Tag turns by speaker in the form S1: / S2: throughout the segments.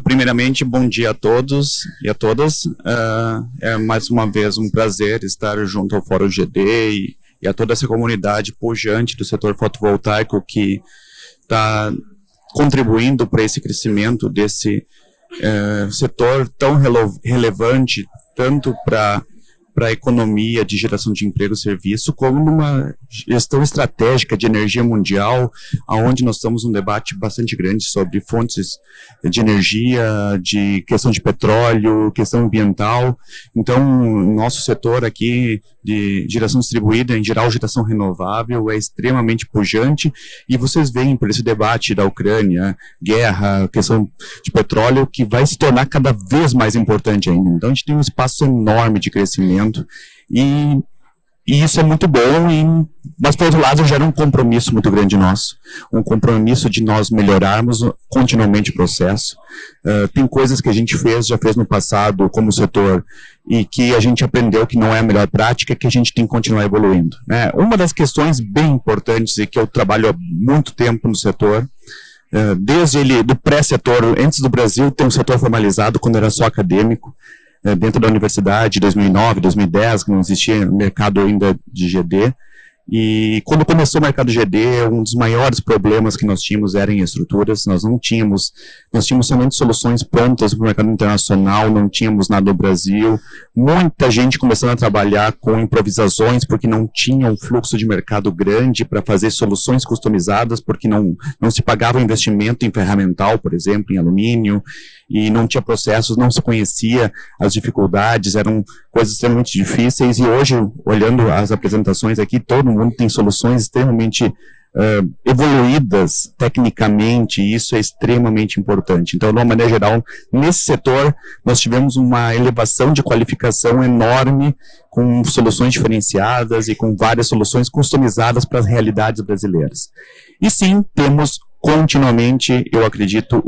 S1: Primeiramente, bom dia a todos e a todas. É mais uma vez um prazer estar junto ao Fórum GD e a toda essa comunidade pujante do setor fotovoltaico que está contribuindo para esse crescimento desse setor tão relevante, tanto para a economia de geração de emprego e serviço, como numa gestão estratégica de energia mundial, onde nós estamos num debate bastante grande sobre fontes de energia, de questão de petróleo, questão ambiental. Então, nosso setor aqui de geração distribuída, em geral geração renovável, é extremamente pujante, e vocês veem por esse debate da Ucrânia, guerra, questão de petróleo, que vai se tornar cada vez mais importante ainda. Então, a gente tem um espaço enorme de crescimento, e isso é muito bom, mas por outro lado gera um compromisso muito grande nosso, um compromisso de nós melhorarmos continuamente o processo. Tem coisas que a gente já fez no passado como setor, e que a gente aprendeu que não é a melhor prática, que a gente tem que continuar evoluindo, né? Uma das questões bem importantes, e que eu trabalho há muito tempo no setor, desde do pré-setor, antes do Brasil ter um setor formalizado, quando era só acadêmico, dentro da universidade, 2009, 2010, que não existia mercado ainda de GD, e quando começou o mercado GD, um dos maiores problemas que nós tínhamos era em estruturas. Nós tínhamos somente soluções prontas para o mercado internacional, não tínhamos nada no Brasil, muita gente começando a trabalhar com improvisações, porque não tinha um fluxo de mercado grande para fazer soluções customizadas, porque não se pagava investimento em ferramental, por exemplo, em alumínio, e não tinha processos, não se conhecia as dificuldades, eram coisas extremamente difíceis, e hoje, olhando as apresentações aqui, todo mundo tem soluções extremamente evoluídas tecnicamente, e isso é extremamente importante. Então, de uma maneira geral, nesse setor, nós tivemos uma elevação de qualificação enorme, com soluções diferenciadas e com várias soluções customizadas para as realidades brasileiras. E sim, temos continuamente, eu acredito,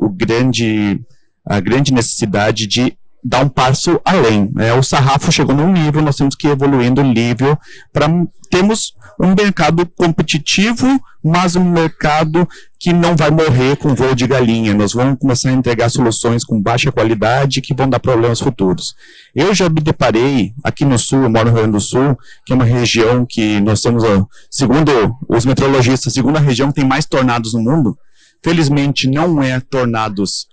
S1: a grande necessidade de dar um passo além. O sarrafo chegou num nível, nós temos que ir evoluindo o nível para termos um mercado competitivo, mas um mercado que não vai morrer com voo de galinha. Nós vamos começar a entregar soluções com baixa qualidade que vão dar problemas futuros. Eu já me deparei aqui no Sul, eu moro no Rio Grande do Sul, que é uma região que nós temos, segundo os meteorologistas, a segunda região que tem mais tornados no mundo. Felizmente não é tornados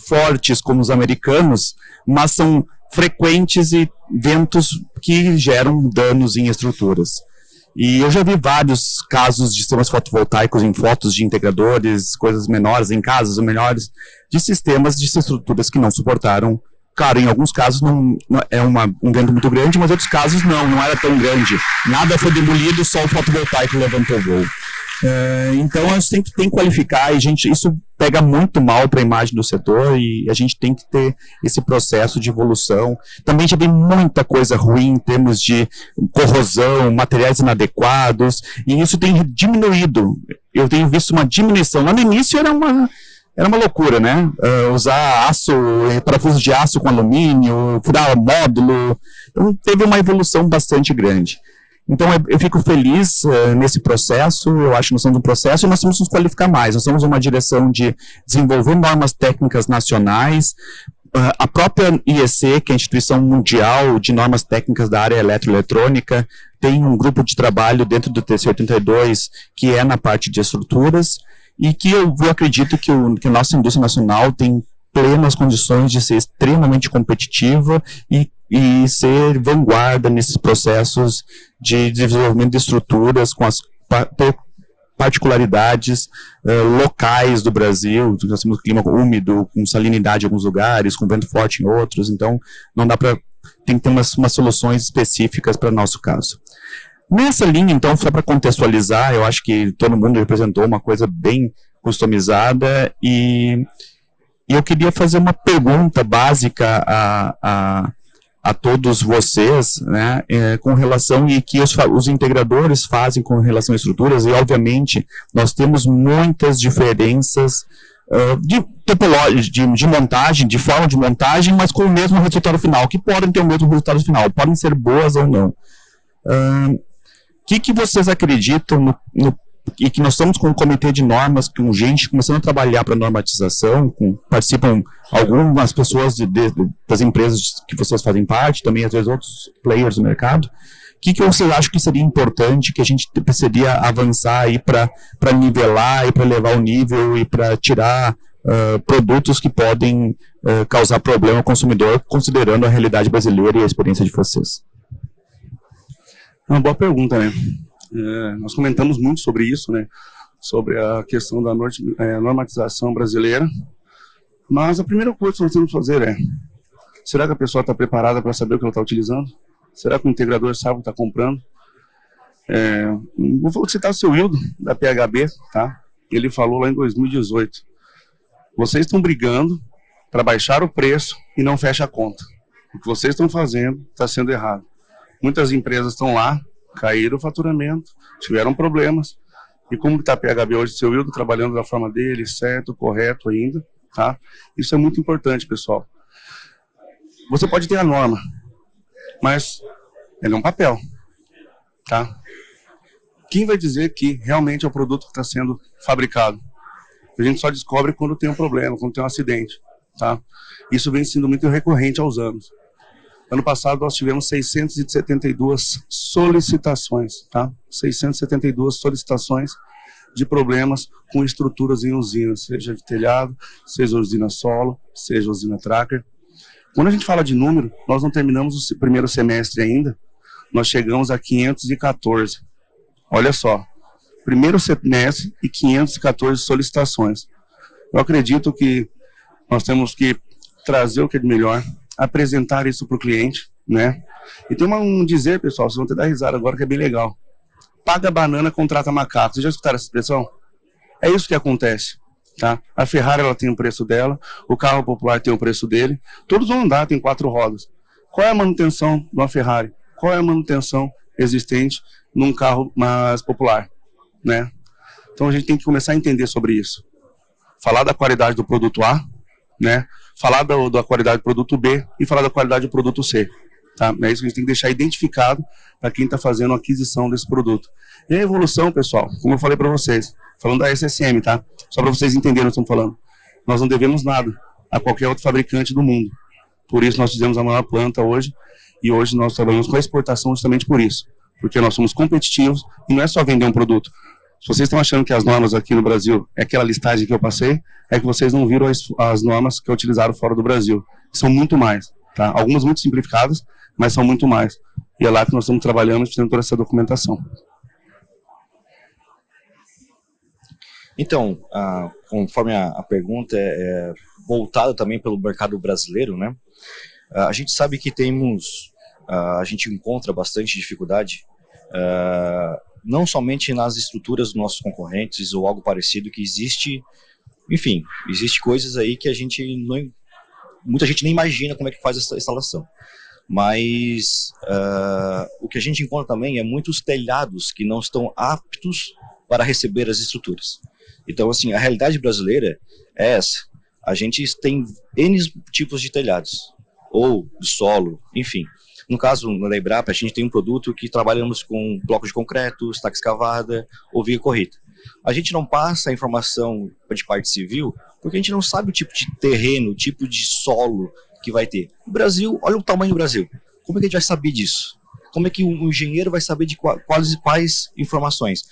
S1: fortes como os americanos, mas são frequentes e ventos que geram danos em estruturas. E eu já vi vários casos de sistemas fotovoltaicos em fotos de integradores, coisas menores, em casas menores, de sistemas de estruturas que não suportaram. Claro, em alguns casos não é um vento muito grande, mas em outros casos não era tão grande. Nada foi demolido, só o fotovoltaico levantou voo. Então a gente tem que qualificar, e isso pega muito mal para a imagem do setor, e a gente tem que ter esse processo de evolução. Também já vem muita coisa ruim em termos de corrosão, materiais inadequados, e isso tem diminuído. Eu tenho visto uma diminuição. Lá no início era uma loucura, né? Usar parafuso de aço com alumínio, furar módulo. Então teve uma evolução bastante grande. Então, eu fico feliz nesse processo. Eu acho que nós estamos no processo, e nós temos que nos qualificar mais. Nós temos uma direção de desenvolver normas técnicas nacionais. A própria IEC, que é a Instituição Mundial de Normas Técnicas da Área Eletroeletrônica, tem um grupo de trabalho dentro do TC 82, que é na parte de estruturas, e que eu acredito que a nossa indústria nacional tem plenas condições de ser extremamente competitiva e ser vanguarda nesses processos de desenvolvimento de estruturas com as particularidades locais do Brasil. Nós temos clima úmido, com salinidade em alguns lugares, com vento forte em outros, então não dá para... Tem que ter umas soluções específicas para o nosso caso. Nessa linha, então, só para contextualizar, eu acho que todo mundo representou uma coisa bem customizada, e eu queria fazer uma pergunta básica a todos vocês, né, com relação, e que os integradores fazem com relação a estruturas, e obviamente nós temos muitas diferenças de topologia, de montagem, de forma de montagem, mas com o mesmo resultado final, que podem ter o mesmo resultado final, podem ser boas ou não. O que vocês acreditam no e que nós estamos com um comitê de normas, com gente começando a trabalhar para normatização, participam algumas pessoas das empresas que vocês fazem parte, também às vezes outros players do mercado. O que vocês acham que seria importante, que a gente precisaria avançar aí para nivelar e para levar o nível e para tirar produtos que podem causar problema ao consumidor, considerando a realidade brasileira e a experiência de vocês?
S2: É uma boa pergunta, né? Nós comentamos muito sobre isso, né? Sobre a questão da normatização brasileira. Mas a primeira coisa que nós temos que fazer é: será que a pessoa está preparada para saber o que ela está utilizando? Será que o integrador sabe o que está comprando? Vou citar o seu Hildo, da PHB, tá? Ele falou lá em 2018: vocês estão brigando para baixar o preço e não fecha a conta. O que vocês estão fazendo está sendo errado. Muitas empresas estão lá, caíram o faturamento, tiveram problemas. E como está a PHB hoje, seu Hildo trabalhando da forma dele, certo, correto ainda, tá? Isso é muito importante, pessoal. Você pode ter a norma, mas ele é um papel, tá? Quem vai dizer que realmente é o produto que está sendo fabricado? A gente só descobre quando tem um problema, quando tem um acidente, tá? Isso vem sendo muito recorrente aos anos. Ano passado nós tivemos 672 solicitações, tá? 672 solicitações de problemas com estruturas em usinas, seja de telhado, seja usina solo, seja usina tracker. Quando a gente fala de número, nós não terminamos o primeiro semestre ainda, nós chegamos a 514. Olha só, primeiro semestre e 514 solicitações. Eu acredito que nós temos que trazer o que é de melhor, apresentar isso para o cliente, né? E tem um dizer, pessoal, vocês vão ter que dar risada agora, que é bem legal: paga banana, contrata macaco. Vocês já escutaram essa expressão? É isso que acontece, tá? A Ferrari, ela tem o preço dela, o carro popular tem o preço dele, todos vão andar, tem 4 rodas. Qual é a manutenção de uma Ferrari? Qual é a manutenção existente num carro mais popular, né? Então a gente tem que começar a entender sobre isso. Falar da qualidade do produto A, né? Falar da qualidade do produto B e falar da qualidade do produto C, tá? É isso que a gente tem que deixar identificado para quem está fazendo a aquisição desse produto. E a evolução, pessoal, como eu falei para vocês, falando da SSM, tá? Só para vocês entenderem o que estamos falando. Nós não devemos nada a qualquer outro fabricante do mundo. Por isso nós fizemos a maior planta hoje, e hoje nós trabalhamos com a exportação justamente por isso. Porque nós somos competitivos e não é só vender um produto. Se vocês estão achando que as normas aqui no Brasil é aquela listagem que eu passei, é que vocês não viram as normas que utilizaram fora do Brasil. São muito mais, tá? Algumas muito simplificadas, mas são muito mais. E é lá que nós estamos trabalhando e fazendo toda essa documentação.
S3: Então, conforme a pergunta é voltada também pelo mercado brasileiro, né? A gente sabe que a gente encontra bastante dificuldade, não somente nas estruturas dos nossos concorrentes ou algo parecido, que existe, enfim, existe coisas aí que muita gente nem imagina como é que faz essa instalação. Mas o que a gente encontra também é muitos telhados que não estão aptos para receber as estruturas. Então, assim, a realidade brasileira é essa. A gente tem N tipos de telhados, ou de solo, enfim. No caso da Embrapa, a gente tem um produto que trabalhamos com bloco de concreto, estaca escavada ou viga corrida. A gente não passa a informação de parte civil porque a gente não sabe o tipo de terreno, o tipo de solo que vai ter. O Brasil, olha o tamanho do Brasil. Como é que a gente vai saber disso? Como é que um engenheiro vai saber de quais informações?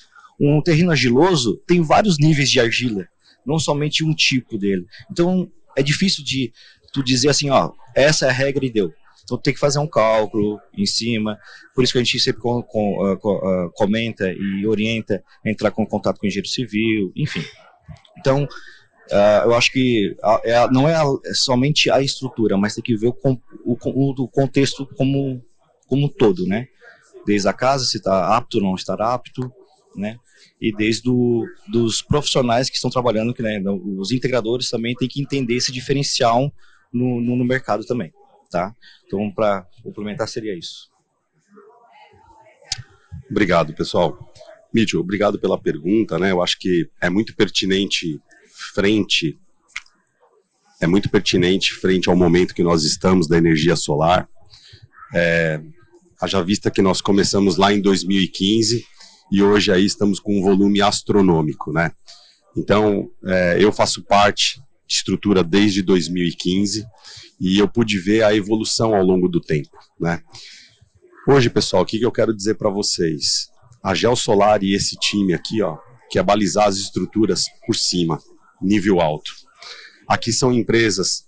S3: Um terreno argiloso tem vários níveis de argila, não somente um tipo dele. Então, é difícil de tu dizer assim, ó, essa é a regra e deu. Então tem que fazer um cálculo em cima, por isso que a gente sempre comenta e orienta a entrar com contato com o engenheiro civil, enfim. Então, eu acho que não é somente a estrutura, mas tem que ver o contexto como um todo, né? Desde a casa, se está apto ou não estar apto, né? E desde dos profissionais que estão trabalhando, que, né, os integradores também têm que entender esse diferencial no mercado também. Tá? Então, para complementar, seria isso.
S4: Obrigado, pessoal. Mídio, obrigado pela pergunta, né? Eu acho que é muito pertinente frente ao momento que nós estamos da energia solar. Haja vista que nós começamos lá em 2015 e hoje aí estamos com um volume astronômico, né? Então, eu faço parte de estrutura desde 2015 e eu pude ver a evolução ao longo do tempo, né? Hoje, pessoal, o que eu quero dizer para vocês? A Geosolar e esse time aqui, ó, que é balizar as estruturas por cima, nível alto. Aqui são empresas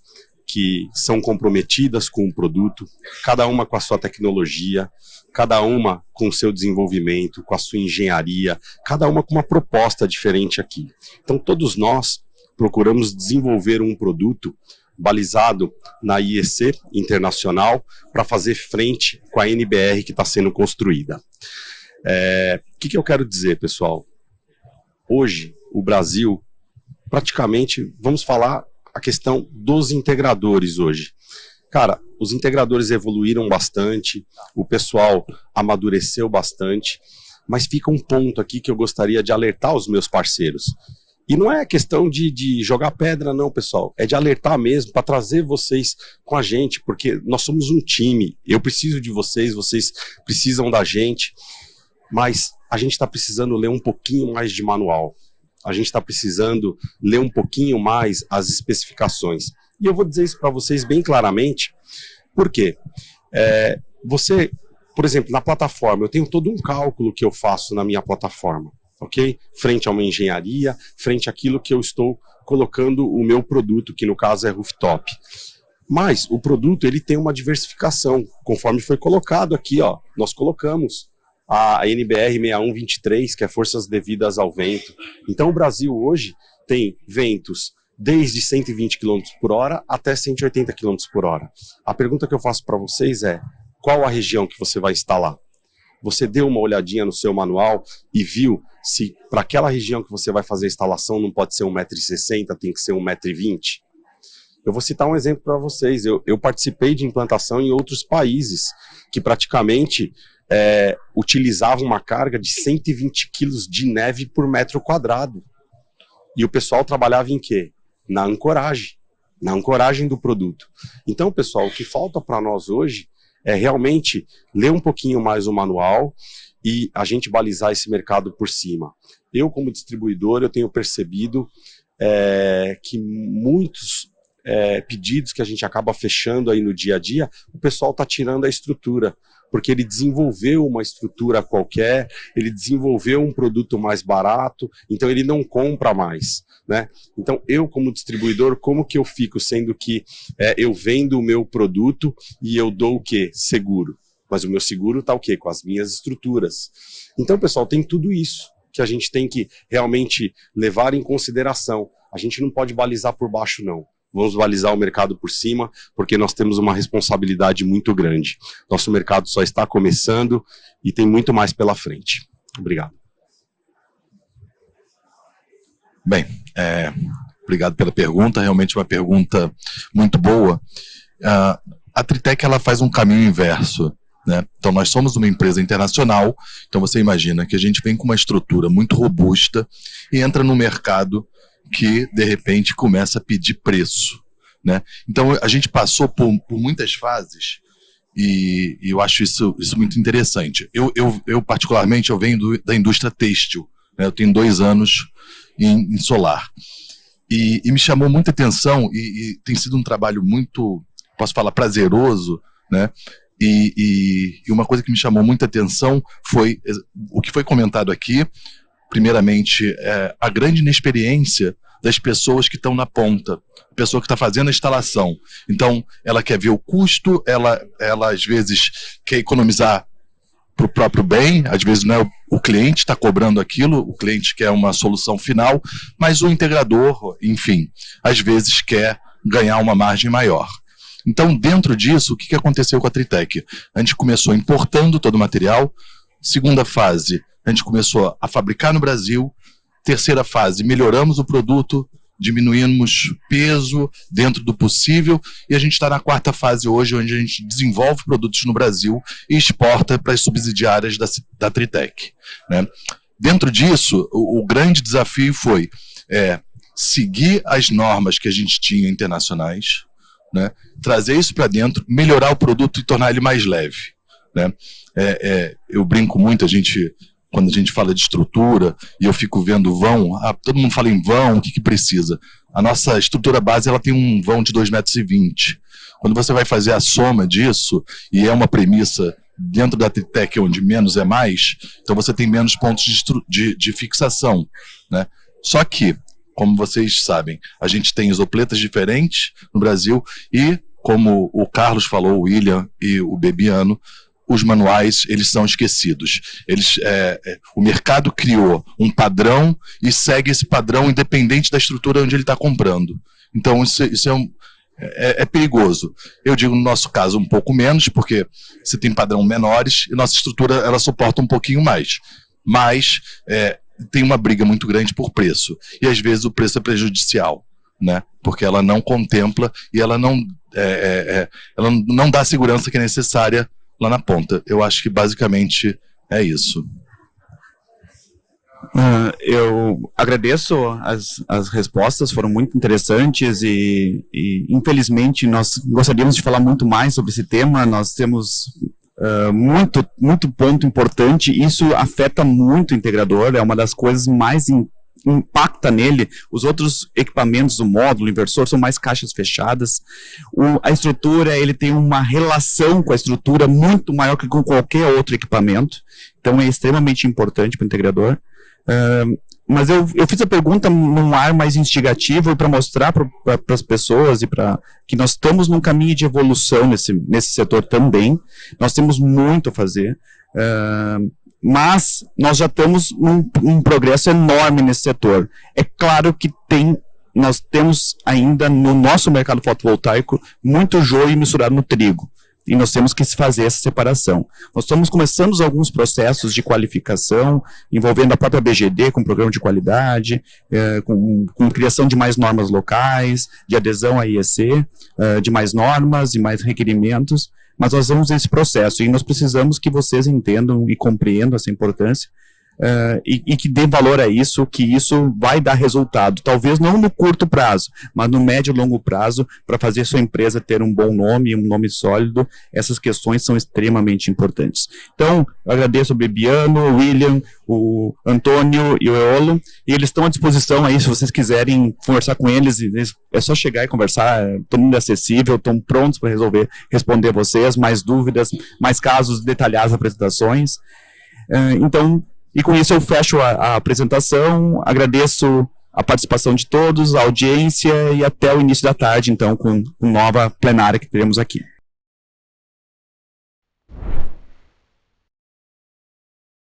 S4: que são comprometidas com o produto, cada uma com a sua tecnologia, cada uma com o seu desenvolvimento, com a sua engenharia, cada uma com uma proposta diferente aqui. Então, todos nós procuramos desenvolver um produto balizado na IEC internacional para fazer frente com a NBR que está sendo construída. O que eu quero dizer, pessoal? Hoje, o Brasil, praticamente, vamos falar a questão dos integradores hoje. Cara, os integradores evoluíram bastante, o pessoal amadureceu bastante, mas fica um ponto aqui que eu gostaria de alertar os meus parceiros. E não é questão de jogar pedra não, pessoal, é de alertar mesmo, para trazer vocês com a gente, porque nós somos um time, eu preciso de vocês, vocês precisam da gente, mas a gente está precisando ler um pouquinho mais de manual, a gente está precisando ler um pouquinho mais as especificações. E eu vou dizer isso para vocês bem claramente, porque você, por exemplo, na plataforma, eu tenho todo um cálculo que eu faço na minha plataforma, ok? Frente a uma engenharia, frente àquilo que eu estou colocando o meu produto, que no caso é rooftop. Mas o produto, ele tem uma diversificação, conforme foi colocado aqui, ó, nós colocamos a NBR 6123, que é forças devidas ao vento. Então o Brasil hoje tem ventos desde 120 km por hora até 180 km por hora. A pergunta que eu faço para vocês é, qual a região que você vai instalar? Você deu uma olhadinha no seu manual e viu se para aquela região que você vai fazer a instalação não pode ser 1,60 m, tem que ser 1,20 m? Eu vou citar um exemplo para vocês. Eu participei de implantação em outros países que praticamente utilizavam uma carga de 120 quilos de neve por metro quadrado. E o pessoal trabalhava em quê? Na ancoragem do produto. Então, pessoal, o que falta para nós hoje é realmente ler um pouquinho mais o manual e a gente balizar esse mercado por cima. Eu, como distribuidor, eu tenho percebido que muitos pedidos que a gente acaba fechando aí no dia a dia, o pessoal está tirando a estrutura, porque ele desenvolveu uma estrutura qualquer, ele desenvolveu um produto mais barato, então ele não compra mais, né? Então eu, como distribuidor, como que eu fico, sendo que eu vendo o meu produto e eu dou o quê? Seguro. Mas o meu seguro está o quê? Com as minhas estruturas. Então, pessoal, tem tudo isso que a gente tem que realmente levar em consideração. A gente não pode balizar por baixo, não. Vamos balizar o mercado por cima, porque nós temos uma responsabilidade muito grande. Nosso mercado só está começando e tem muito mais pela frente. Obrigado.
S5: Bem, obrigado pela pergunta, realmente uma pergunta muito boa. A Tritec, ela faz um caminho inverso, né? Então nós somos uma empresa internacional, então você imagina que a gente vem com uma estrutura muito robusta e entra no mercado que, de repente, começa a pedir preço, né? Então, a gente passou por muitas fases e eu acho isso muito interessante. Eu particularmente, eu venho da indústria têxtil, né? Eu tenho 2 anos em solar. E me chamou muita atenção e tem sido um trabalho muito, posso falar, prazeroso, né? E uma coisa que me chamou muita atenção foi o que foi comentado aqui. Primeiramente, a grande inexperiência das pessoas que estão na ponta, a pessoa que está fazendo a instalação. Então, ela quer ver o custo, ela às vezes quer economizar para o próprio bem, às vezes não é o cliente está cobrando aquilo, o cliente quer uma solução final, mas o integrador, enfim, às vezes quer ganhar uma margem maior. Então, dentro disso, o que aconteceu com a Tritec? A gente começou importando todo o material. Segunda fase, a gente começou a fabricar no Brasil. Terceira fase, melhoramos o produto, diminuímos peso dentro do possível. E a gente está na 4ª fase hoje, onde a gente desenvolve produtos no Brasil e exporta para as subsidiárias da Tritec, né? Dentro disso, o grande desafio foi seguir as normas que a gente tinha internacionais, né? Trazer isso para dentro, melhorar o produto e tornar ele mais leve, né? Eu brinco muito, a gente quando a gente fala de estrutura, e eu fico vendo vão, todo mundo fala em vão, o que precisa? A nossa estrutura base, ela tem um vão de 2,20 metros. Quando você vai fazer a soma disso, e é uma premissa dentro da Tritec onde menos é mais, então você tem menos pontos de fixação, né? Só que, como vocês sabem, a gente tem isopletas diferentes no Brasil e, como o Carlos falou, o William e o Bebiano, os manuais, eles são esquecidos. O mercado criou um padrão e segue esse padrão independente da estrutura onde ele está comprando. Então, isso é perigoso. Eu digo, no nosso caso, um pouco menos, porque você tem padrão menores e nossa estrutura ela suporta um pouquinho mais. Mas tem uma briga muito grande por preço. E, às vezes, o preço é prejudicial, né? Porque ela não contempla e ela não dá a segurança que é necessária lá na ponta. Eu acho que basicamente é isso.
S1: Eu agradeço as respostas, foram muito interessantes e infelizmente nós gostaríamos de falar muito mais sobre esse tema. Nós temos muito ponto importante, isso afeta muito o integrador, é uma das coisas mais impacta nele. Os outros equipamentos, o módulo, o inversor, são mais caixas fechadas. A estrutura, ele tem uma relação com a estrutura muito maior que com qualquer outro equipamento, então é extremamente importante para o integrador. Mas eu fiz a pergunta num ar mais instigativo e para mostrar para as pessoas e que nós estamos num caminho de evolução nesse setor também. Nós temos muito a fazer, mas nós já estamos num progresso enorme nesse setor. É claro que nós temos ainda no nosso mercado fotovoltaico muito joio misturado no trigo. E nós temos que fazer essa separação. Nós estamos começando alguns processos de qualificação, envolvendo a própria BGD, com programa de qualidade, com criação de mais normas locais, de adesão à IEC, de mais normas e mais requerimentos, mas nós vamos nesse processo, e nós precisamos que vocês entendam e compreendam essa importância, e que dê valor a isso, que isso vai dar resultado, talvez não no curto prazo, mas no médio e longo prazo, para fazer sua empresa ter um bom nome, um nome sólido. Essas questões são extremamente importantes. Então, eu agradeço o Bebiano, o William, o Antônio e o Eolo, e eles estão à disposição aí, se vocês quiserem conversar com eles, é só chegar e conversar, todo mundo é acessível, estão prontos para responder vocês, mais dúvidas, mais casos detalhados, apresentações. Então, e com isso eu fecho a apresentação, agradeço a participação de todos, a audiência, e até o início da tarde, então, com nova plenária que teremos aqui.